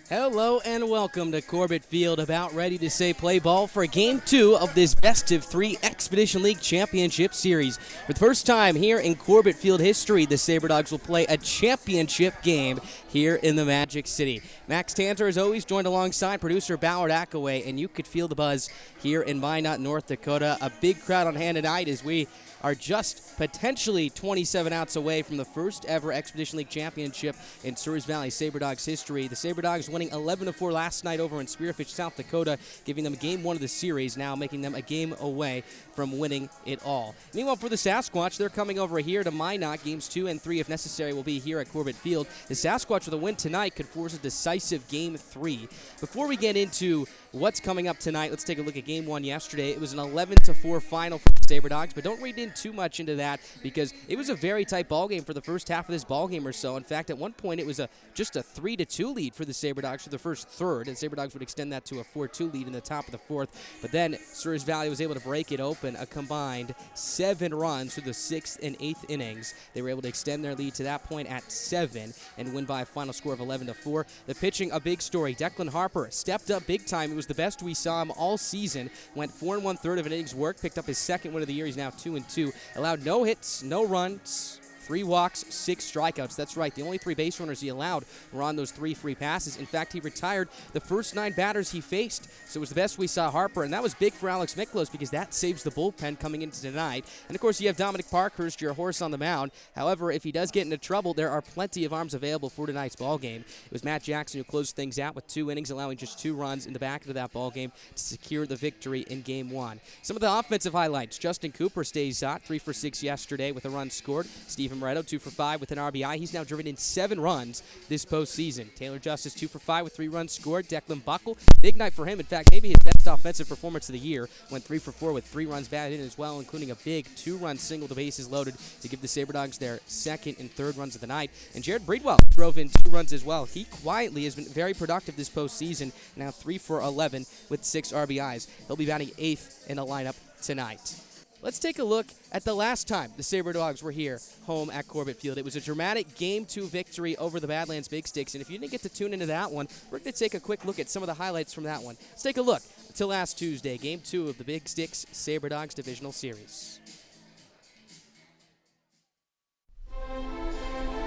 Hello and welcome to Corbett Field, about ready to say play ball for Game 2 of this Best of 3 Expedition League Championship Series. For the first time here in Corbett Field history, the SaberDogs will play a championship game here in the Magic City. Max Tanter is always joined alongside producer Ballard Ackaway, and you could feel the buzz here in Minot, North Dakota. A big crowd on hand tonight as we are just potentially 27 outs away from the first ever Expedition League Championship in Surrey Valley SaberDogs history. The SaberDogs winning 11-4 last night over in Spearfish, South Dakota, giving them Game 1 of the series, now making them a game away from winning it all. Meanwhile, for the Sasquatch, they're coming over here to Minot. Games 2 and 3, if necessary, will be here at Corbett Field. The Sasquatch with a win tonight could force a decisive Game 3. Before we get into what's coming up tonight, let's take a look at Game 1 yesterday. It was an 11-4 final for the SaberDogs, but don't read in too much into that because it was a very tight ball game for the first half of this ball game or so. In fact, at one point, it was just a 3-2 lead for the SaberDogs for the first third, and SaberDogs would extend that to a 4-2 lead in the top of the fourth. But then Surrey Valley was able to break it open, a combined 7 runs through the 6th and 8th innings. They were able to extend their lead to that point at 7 and win by a final score of 11-4. The pitching, a big story. Declan Harper stepped up big time. It was the best we saw him all season. Went 4 1/3 of an innings work, picked up his second win of the year. He's now 2-2. Allowed no hits, no runs, 3 walks, 6 strikeouts. That's right, the only 3 base runners he allowed were on those 3 free passes. In fact, he retired the first 9 batters he faced, so it was the best we saw Harper, and that was big for Alex Miklos because that saves the bullpen coming into tonight. And of course, you have Dominic Parkhurst, your horse on the mound. However, if he does get into trouble, there are plenty of arms available for tonight's ball game. It was Matt Jackson who closed things out with 2 innings, allowing just 2 runs in the back of that ball game to secure the victory in Game 1. Some of the offensive highlights: Justin Cooper stays hot, 3 for 6 yesterday with a run scored. Stephen Moretto, 2 for 5 with an RBI. He's now driven in 7 runs this postseason. Taylor Justice, 2 for 5 with 3 runs scored. Declan Buckle, big night for him. In fact, maybe his best offensive performance of the year. Went 3 for 4 with 3 runs batted in as well, including a big 2-run single to bases loaded to give the SaberDogs their 2nd and 3rd runs of the night. And Jared Breedwell drove in 2 runs as well. He quietly has been very productive this postseason, now 3 for 11 with 6 RBIs. He'll be batting 8th in the lineup tonight. Let's take a look at the last time the SaberDogs were here, home at Corbett Field. It was a dramatic Game 2 victory over the Badlands Big Sticks, and if you didn't get to tune into that one, we're going to take a quick look at some of the highlights from that one. Let's take a look to last Tuesday, Game 2 of the Big Sticks SaberDogs Divisional Series.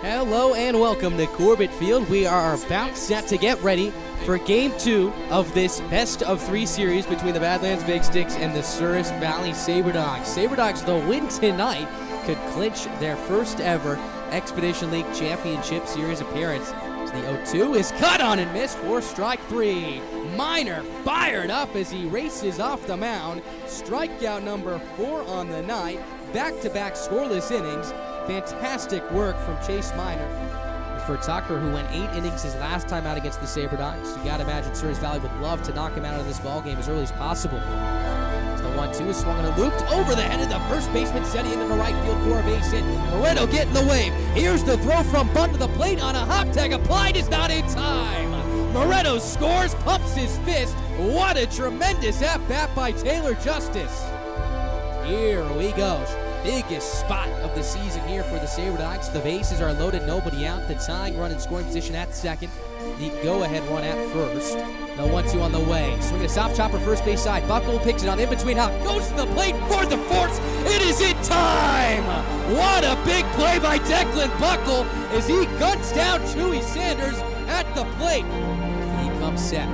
Hello and welcome to Corbett Field. We are about set to get ready for Game 2 of this Best of 3 series between the Badlands Big Sticks and the Surrey Valley SaberDogs. SaberDogs, the win tonight, could clinch their first ever Expedition League Championship Series appearance. So the 0-2 is cut on and missed for strike 3. Miner fired up as he races off the mound. Strikeout number 4 on the night. Back-to-back scoreless innings. Fantastic work from Chase Miner. And for Tucker, who went 8 innings his last time out against the SaberDogs, you gotta imagine Surrey Valley would love to knock him out of this ballgame as early as possible. So the 1-2 is swung and looped over the head of the first baseman, setting into the right field for a base hit. Moretto getting the wave. Here's the throw from bunt to the plate on a hop tag. Applied is not in time. Moretto scores, pumps his fist. What a tremendous at-bat by Taylor Justice. Here we go. Biggest spot of the season here for the SaberDogs. The bases are loaded, nobody out. The tying run in scoring position at second. The go-ahead run at first. The 1-2 on the way. Swinging a soft chopper first base side. Buckle picks it on in-between hop. Goes to the plate for the force. It is in time! What a big play by Declan Buckle as he guns down Chewy Sanders at the plate. He comes set.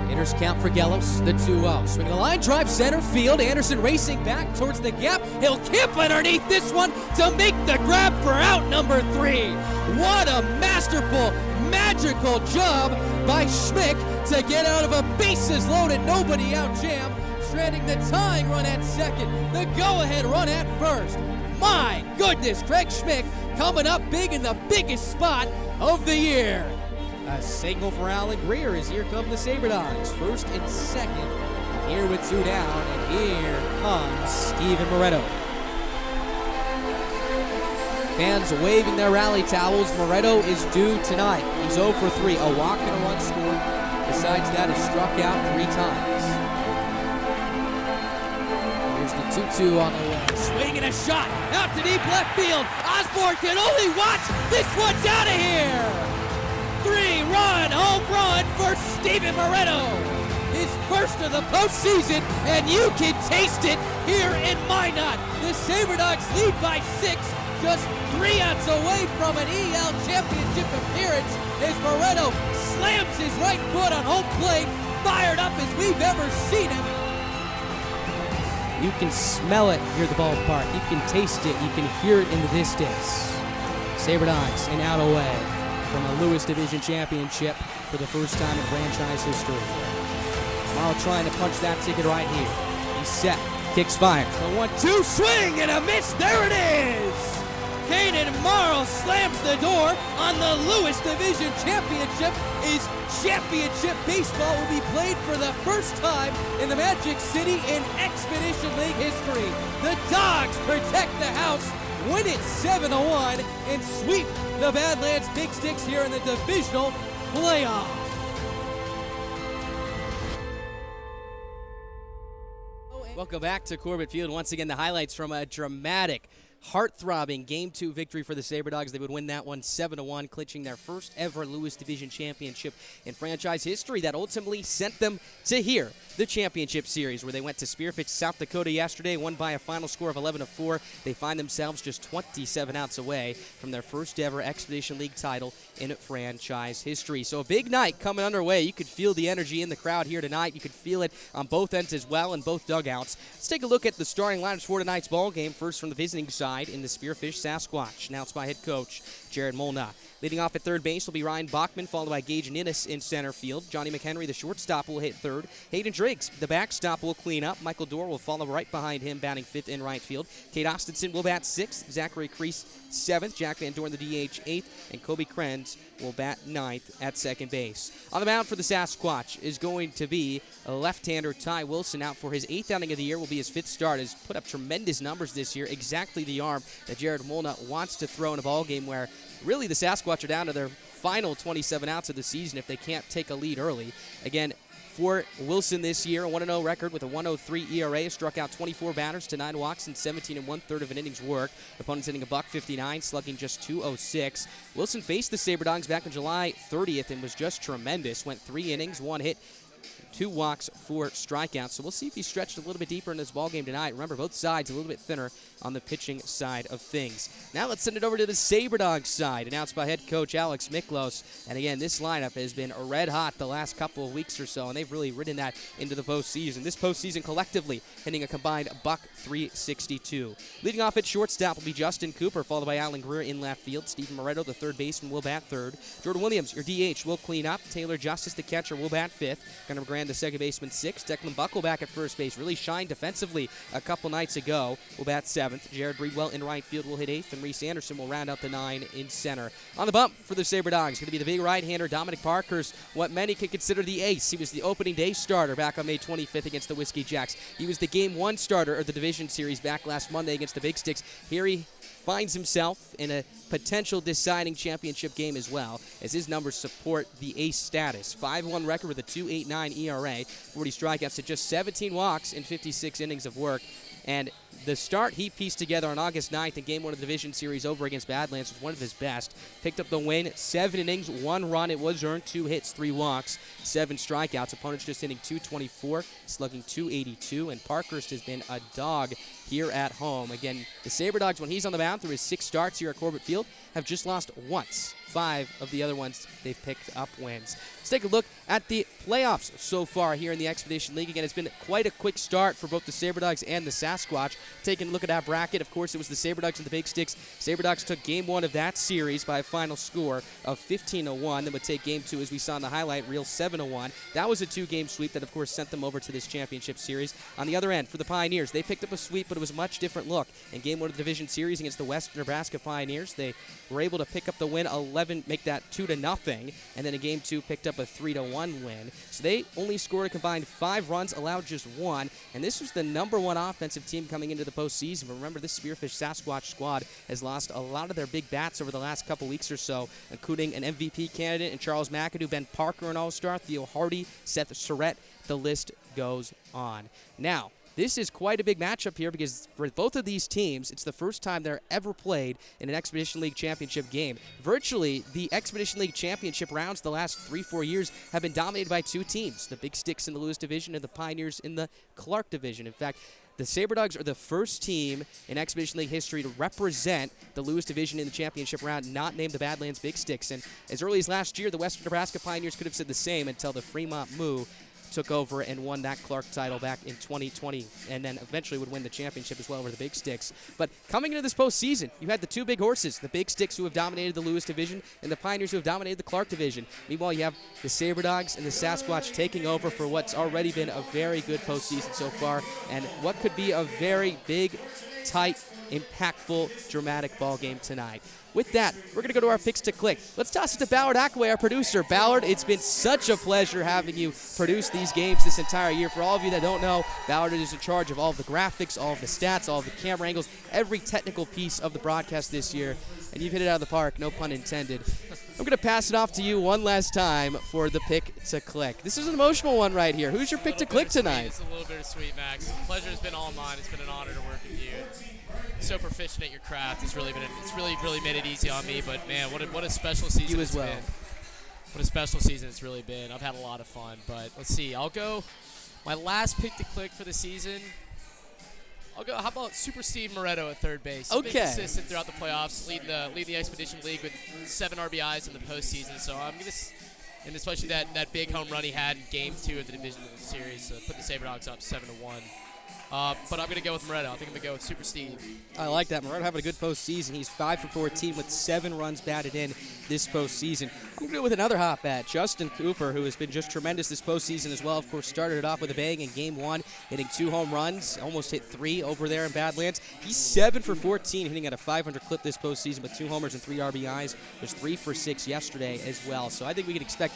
Hitters count for Gellos, the 2-0. Swinging a line drive center field. Anderson racing back towards the gap. He'll camp underneath this one to make the grab for out number 3. What a masterful, magical job by Schmick to get out of a bases loaded, nobody out jam, stranding the tying run at second, the go-ahead run at first. My goodness, Craig Schmick coming up big in the biggest spot of the year. A single for Alan Greer as here come the SaberDogs. First and second, here with 2 down, and here comes Stephen Moretto. Fans waving their rally towels. Moretto is due tonight. He's 0 for 3, a walk and a run scored. Besides that, he's struck out 3 times. Here's the 2-2 on the way. Swinging a shot out to deep left field. Osborne can only watch. This one's out of here. 3-run home run for Steven Moretto. His first of the postseason, and you can taste it here in Minot. The SaberDogs lead by 6, just 3 outs away from an EL championship appearance as Moretto slams his right foot on home plate, fired up as we've ever seen him. You can smell it here at the ballpark. You can taste it. You can hear it in the distance. SaberDogs an out away from a Lewis Division championship for the first time in franchise history. Morrow trying to punch that ticket right here. He's set. Kicks fire. The 1-2 swing and a miss. There it is. Kaden Morrow slams the door on the Lewis Division championship. Is championship baseball will be played for the first time in the Magic City in Expedition League history. The Dogs protect the house, win it 7-1, and sweep the Badlands Big Sticks here in the divisional playoff. Welcome back to Corbett Field. Once again, the highlights from a dramatic, heart-throbbing Game 2 victory for the SaberDogs. They would win that one 7-1, clinching their first ever Lewis Division championship in franchise history. That ultimately sent them to here, the championship series, where they went to Spearfish, South Dakota yesterday, won by a final score of 11-4. They find themselves just 27 outs away from their first ever Expedition League title in franchise history. So a big night coming underway. You could feel the energy in the crowd here tonight. You could feel it on both ends as well in both dugouts. Let's take a look at the starting lineups for tonight's ball game. First from the visiting side in the Spearfish Sasquatch, announced by head coach Jared Molna. Leading off at third base will be Ryan Bachman, followed by Gage Ninnis in center field. Johnny McHenry, the shortstop, will hit third. Hayden Driggs, the backstop, will clean up. Michael Dorr will follow right behind him, batting fifth in right field. Kate Austinson will bat sixth. Zachary Crease, seventh. Jack Van Dorn, the DH, eighth. And Kobe Krenz will bat ninth at second base. On the mound for the Sasquatch is going to be a left-hander Ty Wilson, out for his 8th outing of the year. Will be his 5th start. Has put up tremendous numbers this year. Exactly the arm that Jared Molna wants to throw in a ball game where really the Sasquatch are down to their final 27 outs of the season if they can't take a lead early. Again, for Wilson this year, a 1-0 record with a 1.03 ERA, struck out 24 batters to 9 walks and 17 1/3 of an inning's work. Opponents hitting a .159, slugging just .206. Wilson faced the SaberDogs back on July 30th and was just tremendous. Went 3 innings, 1 hit, 2 walks, 4 strikeouts. So we'll see if he stretched a little bit deeper in this ballgame tonight. Remember, both sides a little bit thinner on the pitching side of things. Now let's send it over to the SaberDogs side, announced by head coach Alex Miklos. And again, this lineup has been red hot the last couple of weeks or so, and they've really ridden that into the postseason. This postseason collectively hitting a combined .362. Leading off at shortstop will be Justin Cooper, followed by Alan Greer in left field. Stephen Moretto, the third baseman, will bat third. Jordan Williams, your DH, will clean up. Taylor Justice, the catcher, will bat fifth. Gunnar Grand, the second baseman, sixth. Declan Buckle back at first base. Really shined defensively a couple nights ago. Will bat seventh. Jared Breedwell in right field will hit eighth, and Reese Anderson will round out the 9 in center. On the bump for the SaberDogs, going to be the big right-hander Dominic Parkhurst, what many could consider the ace. He was the opening day starter back on May 25th against the Whiskey Jacks. He was the Game 1 starter of the division series back last Monday against the Big Sticks. Here he finds himself in a potential deciding championship game as well, as his numbers support the ace status. 5-1 record with a 2.89 ERA, 40 strikeouts to just 17 walks in 56 innings of work. And the start he pieced together on August 9th in Game 1 of the Division Series over against Badlands was one of his best. Picked up the win, 7 innings, 1 run. It was earned, 2 hits, 3 walks, 7 strikeouts. Opponents just hitting .224, slugging .282, and Parkhurst has been a dog here at home. Again, the SaberDogs, when he's on the mound through his 6 starts here at Corbett Field, have just lost once. 5 of the other ones they've picked up wins. Let's take a look at the playoffs so far here in the Expedition League. Again, it's been quite a quick start for both the SaberDogs and the Sasquatch. Taking a look at our bracket, of course, it was the SaberDogs and the Big Sticks. SaberDogs took Game 1 of that series by a final score of 15-1. Then would take Game 2, as we saw in the highlight reel, 7-1. That was a 2-game sweep that, of course, sent them over to this championship series. On the other end, for the Pioneers, they picked up a sweep, but it was a much different look. In Game 1 of the Division Series against the Western Nebraska Pioneers, they were able to pick up the win 11, make that 2-0, and then in Game 2 picked up a 3-1 win. So they only scored a combined 5 runs, allowed just 1, and this was the #1 offensive team coming into the postseason. But remember, this Spearfish Sasquatch squad has lost a lot of their big bats over the last couple weeks or so, including an MVP candidate in Charles McAdoo, Ben Parker, an All-Star, Theo Hardy, Seth Surratt. The list goes on. Now, this is quite a big matchup here because for both of these teams, it's the first time they're ever played in an Expedition League Championship game. Virtually, the Expedition League Championship rounds the last 3-4 years have been dominated by two teams, the Big Sticks in the Lewis Division and the Pioneers in the Clark Division. In fact, the SaberDogs are the first team in Expedition League history to represent the Lewis Division in the championship round, not named the Badlands Big Sticks. And as early as last year, the Western Nebraska Pioneers could have said the same until the Fremont Moo took over and won that Clark title back in 2020, and then eventually would win the championship as well over the Big Sticks. But coming into this postseason, you had the two big horses, the Big Sticks who have dominated the Lewis Division and the Pioneers who have dominated the Clark Division. Meanwhile, you have the SaberDogs and the Sasquatch taking over for what's already been a very good postseason so far, and what could be a very big, tight, impactful, dramatic ball game tonight. With that, we're going to go to our picks to click. Let's toss it to Ballard Ackway, our producer. Ballard, it's been such a pleasure having you produce these games this entire year. For all of you that don't know, Ballard is in charge of all of the graphics, all of the stats, all of the camera angles, every technical piece of the broadcast this year. And you've hit it out of the park, no pun intended. I'm going to pass it off to you one last time for the pick to click. This is an emotional one right here. Who's your pick to click tonight? It's a little bittersweet, Max. The pleasure has been all mine. It's been an honor to work with you. So proficient at your craft. It's really made it easy on me. But man, what a special season You as well. it's been. What a special season it's really been. I've had a lot of fun. But let's see. I'll go. My last pick to click for the season. I'll go. How about Super Steve Moretto at third base? He's been consistent throughout the playoffs, leading the Expedition League with 7 RBIs in the postseason. So I'm gonna, and especially that big home run he had in Game 2 of the divisional series, put the SaberDogs up 7-1. But I'm going to go with Moretto. I think I'm going to go with Super Steve. I like that. Moretto having a good postseason. He's 5 for 14 with 7 runs batted in this postseason. I'm going to go with another hot bat, Justin Cooper, who has been just tremendous this postseason as well. Of course, started it off with a bang in Game 1, hitting 2 home runs, almost hit 3 over there in Badlands. He's 7 for 14, hitting at a 500 clip this postseason with 2 homers and 3 RBIs. There's 3 for 6 yesterday as well. So I think we can expect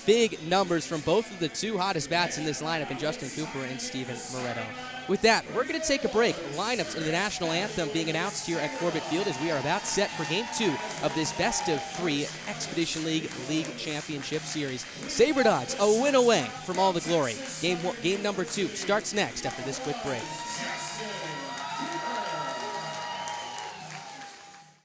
big numbers from both of the 2 hottest bats in this lineup, in Justin Cooper and Steven Moretto. With that, we're going to take a break. Lineups in the national anthem being announced here at Corbett Field as we are about set for Game 2 of this best-of-3 Expedition League Championship Series. SaberDogs a win away from all the glory. Game number 2 starts next after this quick break.